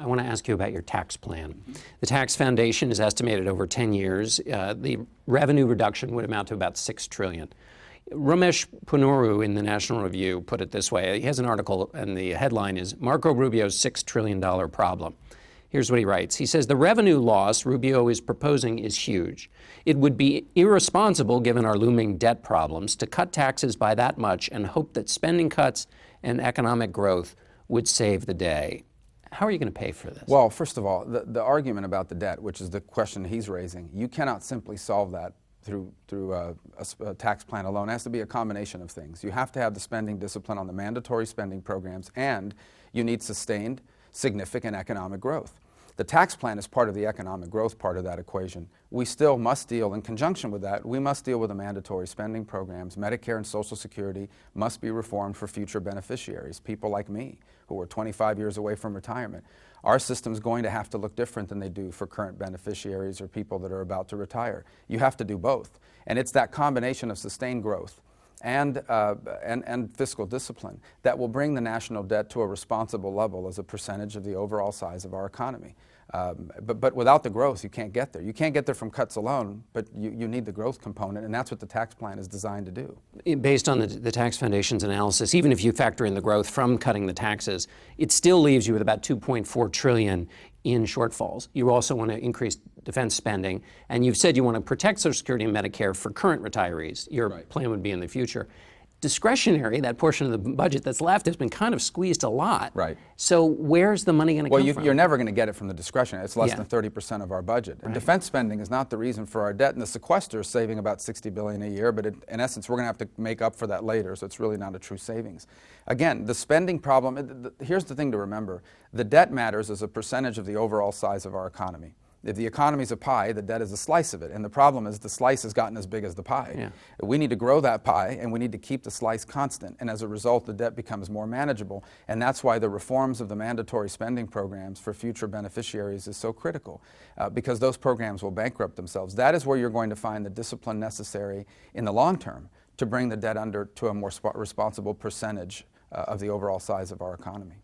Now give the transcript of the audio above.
I want to ask you about your tax plan. The tax foundation is estimated over 10 years. The revenue reduction would amount to about $6 trillion. Ramesh Ponnuru in the National Review put it this way. He has an article, and the headline is Marco Rubio's $6 trillion problem. Here's what he writes. He says, the revenue loss Rubio is proposing is huge. It would be irresponsible, given our looming debt problems, to cut taxes by that much and hope that spending cuts and economic growth would save the day. How are you going to pay for this? Well, first of all, the argument about the debt, which is the question he's raising, you cannot simply solve that through a tax plan alone. It has to be a combination of things. You have to have the spending discipline on the mandatory spending programs, and you need sustained, significant economic growth. The tax plan is part of the economic growth part of that equation. We still must deal, in conjunction with that, we must deal with the mandatory spending programs. Medicare and Social Security must be reformed for future beneficiaries, people like me, who are 25 years away from retirement. Our system's going to have to look different than they do for current beneficiaries or people that are about to retire. You have to do both. And it's that combination of sustained growth and fiscal discipline that will bring the national debt to a responsible level as a percentage of the overall size of our economy. But without the growth, you can't get there. You can't get there from cuts alone, but you need the growth component, and that's what the tax plan is designed to do. Based on the Tax Foundation's analysis, even if you factor in the growth from cutting the taxes, it still leaves you with about $2.4 trillion in shortfalls. You also want to increase defense spending, and you've said you want to protect Social Security and Medicare for current retirees. Your plan would be in the future. Discretionary, that portion of the budget that's left, has been kind of squeezed a lot. Right. So where's the money going to come from? Well, you're never going to get it from the discretionary. It's less than 30% of our budget. And defense spending is not the reason for our debt, and the sequester is saving about $60 billion a year, but in essence, we're going to have to make up for that later, so it's really not a true savings. Again, the spending problem, here's the thing to remember. The debt matters as a percentage of the overall size of our economy. If the economy's a pie, the debt is a slice of it. And the problem is the slice has gotten as big as the pie. Yeah. We need to grow that pie, and we need to keep the slice constant. And as a result, the debt becomes more manageable. And that's why the reforms of the mandatory spending programs for future beneficiaries is so critical, because those programs will bankrupt themselves. That is where you're going to find the discipline necessary in the long term to bring the debt under to a more responsible percentage of the overall size of our economy.